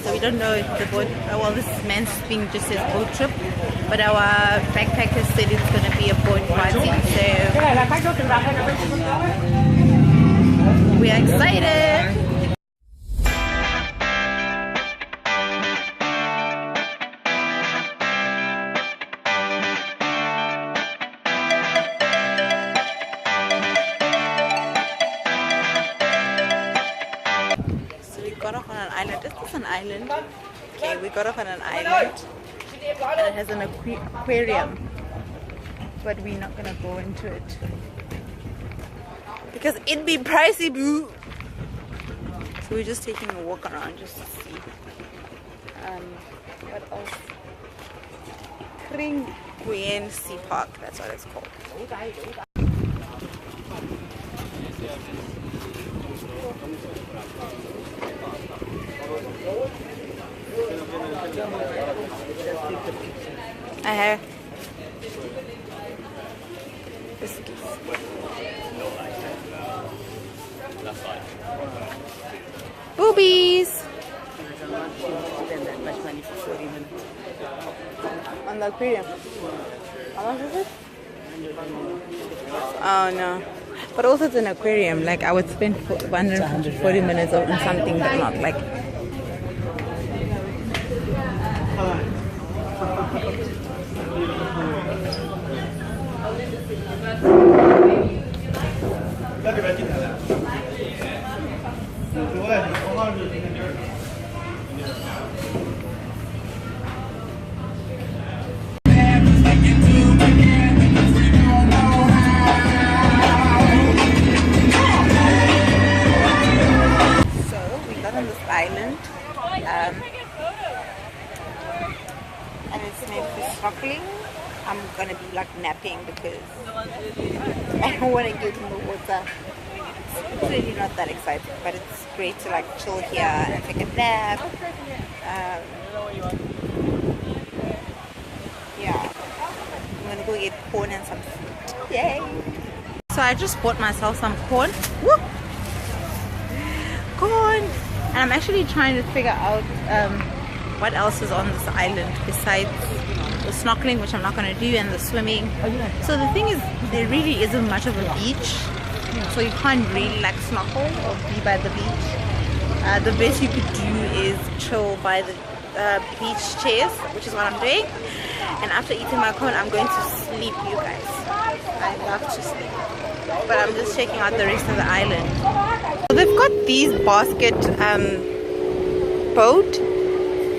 So we don't know if the boat, well, this man's thing just says boat trip, but our backpackers said it's going to be a boat party, so we are excited. Got off on an island. Is this an island? Okay, we got off on an island and it has an aquarium, but we're not gonna go into it because it'd be pricey, boo. So we're just taking a walk around just to see what else. Kring Sea Park, that's what it's called. I have biscuits. Boobies! On the aquarium. How much is it? Oh no. But also it's an aquarium. Like I would spend 140 minutes on something that's not like. Island and it's made for snorkeling. I'm gonna be like napping because I don't want to get in the water. It's really not that exciting, but it's great to like chill here and take a nap. Yeah, I'm gonna go get corn and some food. Yay! So I just bought myself some corn. Woo! Corn! And I'm actually trying to figure out what else is on this island besides the snorkeling, which I'm not going to do, and the swimming. So the thing is, there really isn't much of a beach, so you can't really like snorkel or be by the beach. The best you could do is chill by the beach chairs, which is what I'm doing. And after eating my corn, I'm going to sleep, you guys. I love to sleep. But I'm just checking out the rest of the island. So they've got these basket boat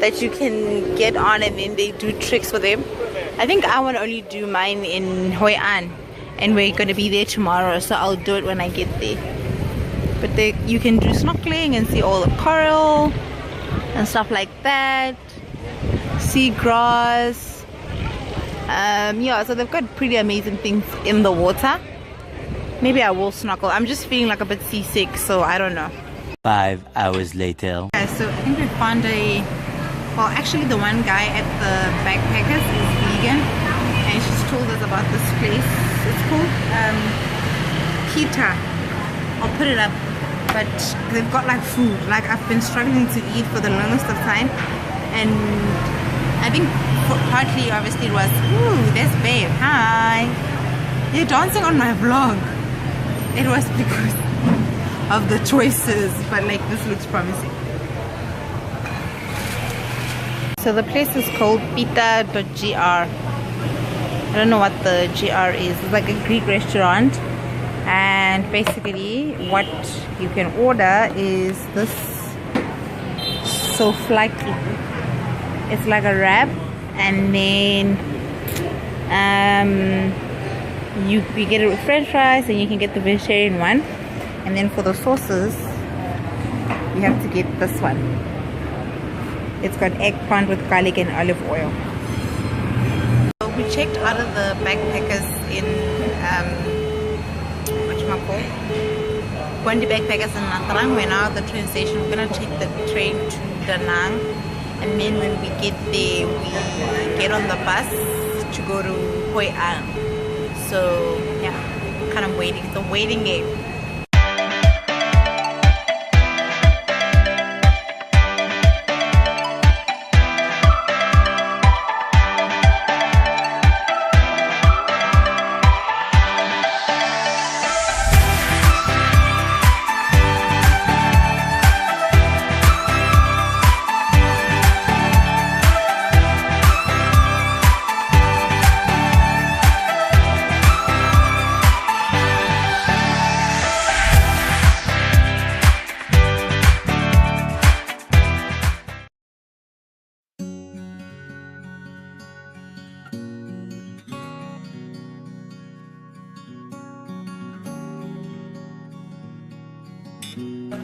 that you can get on, and then they do tricks for them. I think I want to only do mine in Hoi An, and we're going to be there tomorrow, so I'll do it when I get there. But you can do snorkeling and see all the coral and stuff like that. Seagrass. Yeah, so they've got pretty amazing things in the water. Maybe I will snorkel. I'm just feeling like a bit seasick, so I don't know. 5 hours later. Okay, so I think we found well, actually the one guy at the backpackers is vegan, and she's told us about this place. It's called Kita. I'll put it up. But they've got like food. Like I've been struggling to eat for the longest of time, and I think partly obviously it was, ooh, there's babe, hi. You're dancing on my vlog. It was because of the choices, but like this looks promising. So the place is called pita.gr. I don't know what the GR is. It's like a Greek restaurant, and basically what you can order is this souvlaki. It's like a wrap, and then you get it with french fries, and you can get the vegetarian one. And then for the sauces, you have to get this one. It's got eggplant with garlic and olive oil. So we checked out of the backpackers in whatchamacallit, Bondi Backpackers in Natarang. We're now at the train station. We're gonna take the train to Da Nang, and then when we get there, we get on the bus to go to Hoi An. So yeah, kind of waiting. It's a waiting game.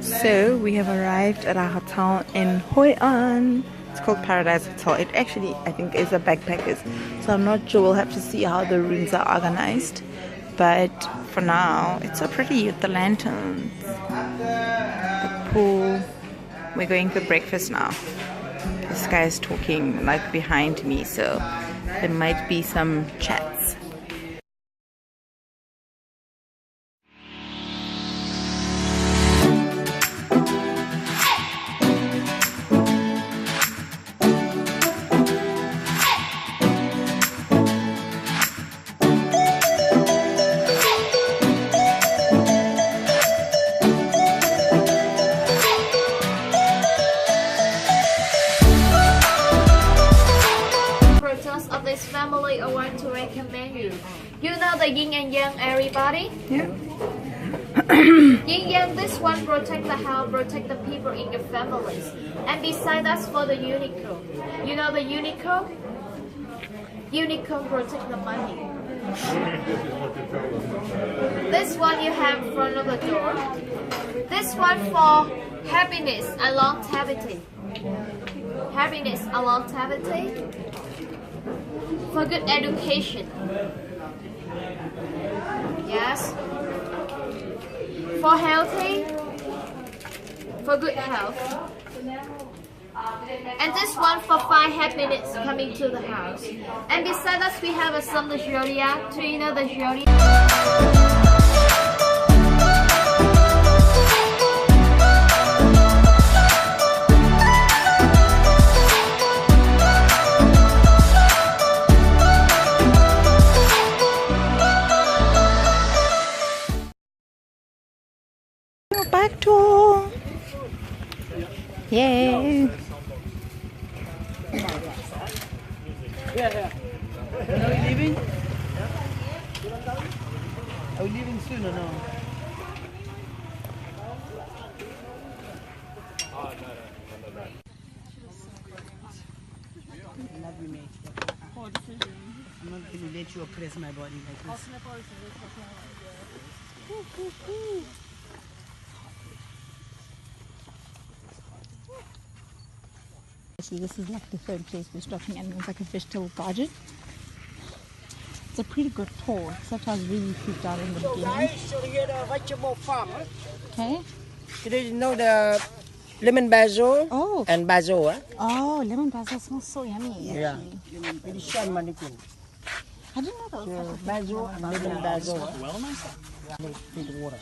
So we have arrived at our hotel in Hoi An. It's called Paradise Hotel. It actually, I think, is a backpackers. So I'm not sure. We'll have to see how the rooms are organized. But for now, it's so pretty with the lanterns, the pool. We're going for breakfast now. This guy is talking like behind me, so there might be some chats. Of this family, I want to recommend you. You know the yin and yang, everybody? Yeah. Yin yang, this one protect the house, protect the people in your families. And beside that's for the unicorn. You know the unicorn? Unicorn protect the money. This one you have in front of the door. This one for happiness and longevity. Happiness and longevity. For good education. Yes. For healthy. For good health. And this one for 5 happiness coming to the house. And beside us we have some the zodiac. Do you know the zodiac? Back tour. Yay. Yeah. Are we leaving? Are we leaving soon or no? I love you, mate. I'm not going to let you oppress my body like this. See, this is like the third place we're stopping at. It's like a vegetable garden. It's a pretty good tour, except I was really freaked out in the beginning. Guys, so here the vegetable farm. Okay. You didn't know the lemon basil and basil, eh? Oh, lemon basil smells so yummy. Yeah. Very shine mannequin. I didn't know that was Basil and lemon basil. Well, nice. Take the water.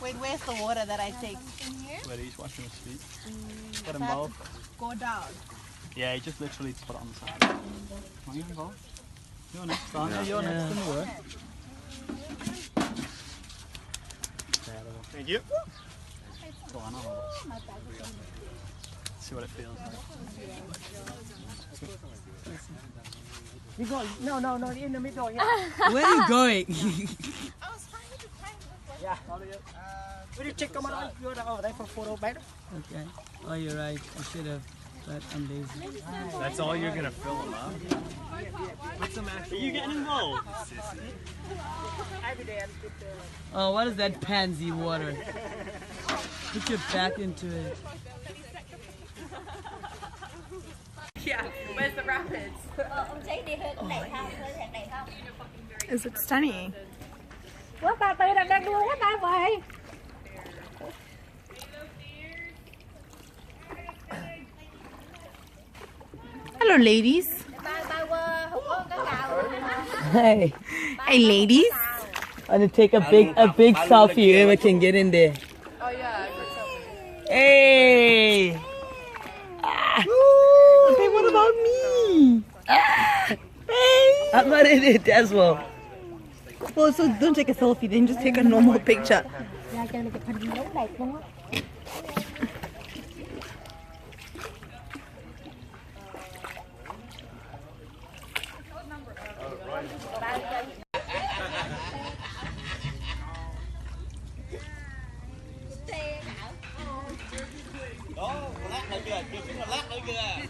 Wait, where's the water that I take? Where he's washing his feet. Get him both. Go down. Yeah, he just literally put it on the side. Are you involved? You're next, aren't you? You're next in the work. Thank you. Go on, I'll hold it. See what it feels like. We go. No, in the middle. Yeah. Where are you going? Yeah. Will you check come on? You're over there for photo better. Okay. Oh, you're right. I should have. but I'm lazy. That's all you're gonna fill them up? Put some actual. Are you getting involved? Oh, what is that pansy water? Put your back into it. Yeah, where's the rapids? Is it stunning? Hello, ladies. Hey, Hey, ladies. I'm gonna take a big selfie. Whoever can get in there. Oh yeah. Hey. Okay, what about me? Hey. I'm not in it as well. Well, so don't take a selfie, then just take a normal picture. Lát nữa kìa, lát nữa kìa.